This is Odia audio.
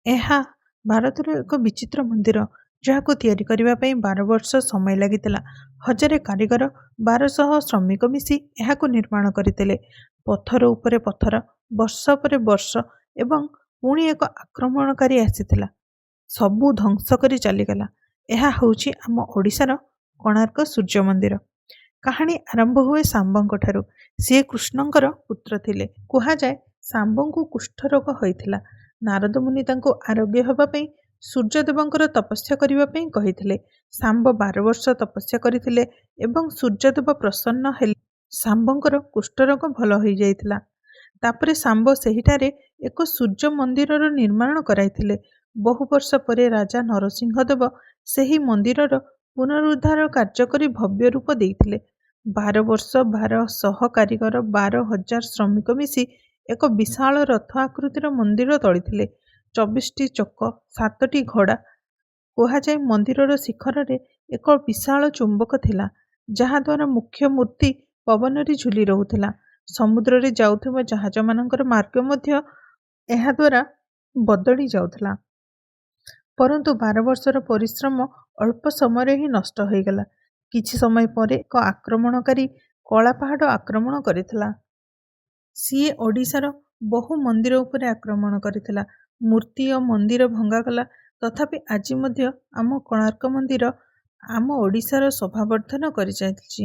ଏହା ଭାରତର ଏକ ବିଚିତ୍ର ମନ୍ଦିର, ଯାହାକୁ ତିଆରି କରିବା ପାଇଁ 12 ବର୍ଷ ସମୟ ଲାଗିଥିଲା। ହଜାରେ କାରିଗର, 1200 ଶ୍ରମିକ ମିଶି ଏହାକୁ ନିର୍ମାଣ କରିଥିଲେ। ପଥର ଉପରେ ପଥର, ବର୍ଷ ପରେ ବର୍ଷ ଏବଂ ପୁଣି ଏକ ଆକ୍ରମଣକାରୀ ଆସିଥିଲା, ସବୁ ଧ୍ୱଂସ କରି ଚାଲିଗଲା। ଏହା ହେଉଛି ଆମ ଓଡ଼ିଶାର କୋଣାର୍କ ସୂର୍ଯ୍ୟ ମନ୍ଦିର। କାହାଣୀ ଆରମ୍ଭ ହୁଏ ଶାମ୍ବଙ୍କଠାରୁ। ସିଏ କୃଷ୍ଣଙ୍କର ପୁତ୍ର ଥିଲେ। କୁହାଯାଏ ଶାମ୍ବଙ୍କୁ କୁଷ୍ଠରୋଗ ହୋଇଥିଲା। ନାରଦ ମୁନି ତାଙ୍କୁ ଆରୋଗ୍ୟ ହେବା ପାଇଁ ସୂର୍ଯ୍ୟଦେବଙ୍କର ତପସ୍ୟା କରିବା ପାଇଁ କହିଥିଲେ। ଶାମ୍ବ 12 ବର୍ଷ ତପସ୍ୟା କରିଥିଲେ ଏବଂ ସୂର୍ଯ୍ୟଦେବ ପ୍ରସନ୍ନ ହେଲେ। ଶାମ୍ବଙ୍କର କୁଷ୍ଠରୋଗ ଭଲ ହୋଇଯାଇଥିଲା। ତାପରେ ଶାମ୍ବ ସେହିଠାରେ ଏକ ସୂର୍ଯ୍ୟ ମନ୍ଦିରର ନିର୍ମାଣ କରାଇଥିଲେ। ବହୁ ବର୍ଷ ପରେ ରାଜା ନରସିଂହ ଦେବ ସେହି ମନ୍ଦିରର ପୁନରୁଦ୍ଧାର କାର୍ଯ୍ୟ କରି ଭବ୍ୟ ରୂପ ଦେଇଥିଲେ। 12 ବର୍ଷ 1200 କାରିଗର, 12,000 ଶ୍ରମିକ ମିଶି ଏକ ବିଶାଳ ରଥ ଆକୃତିର ମନ୍ଦିର ତୋଳିଥିଲେ। 24ଟି ଚକ, 7ଟି ଘୋଡ଼ା। କୁହାଯାଏ ମନ୍ଦିରର ଶିଖରରେ ଏକ ବିଶାଳ ଚୁମ୍ବକ ଥିଲା, ଯାହାଦ୍ୱାରା ମୁଖ୍ୟ ମୂର୍ତ୍ତି ପବନରେ ଝୁଲି ରହୁଥିଲା। ସମୁଦ୍ରରେ ଯାଉଥିବା ଜାହାଜମାନଙ୍କର ମାର୍ଗ ମଧ୍ୟ ଏହାଦ୍ୱାରା ବଦଳି ଯାଉଥିଲା। ପରନ୍ତୁ 12 ବର୍ଷର ପରିଶ୍ରମ ଅଳ୍ପ ସମୟରେ ହିଁ ନଷ୍ଟ ହୋଇଗଲା। କିଛି ସମୟ ପରେ ଏକ ଆକ୍ରମଣକାରୀ କଳାପାହାଡ଼ ଆକ୍ରମଣ କରିଥିଲା। ସିଏ ଓଡ଼ିଶାର ବହୁ ମନ୍ଦିର ଉପରେ ଆକ୍ରମଣ କରିଥିଲା। ମୂର୍ତ୍ତି ଓ ମନ୍ଦିର ଭଙ୍ଗାଗଲା। ତଥାପି ଆଜି ମଧ୍ୟ ଆମ କୋଣାର୍କ ମନ୍ଦିର ଆମ ଓଡ଼ିଶାର ଶୋଭାବର୍ଦ୍ଧନ କରିଚାଲିଛି।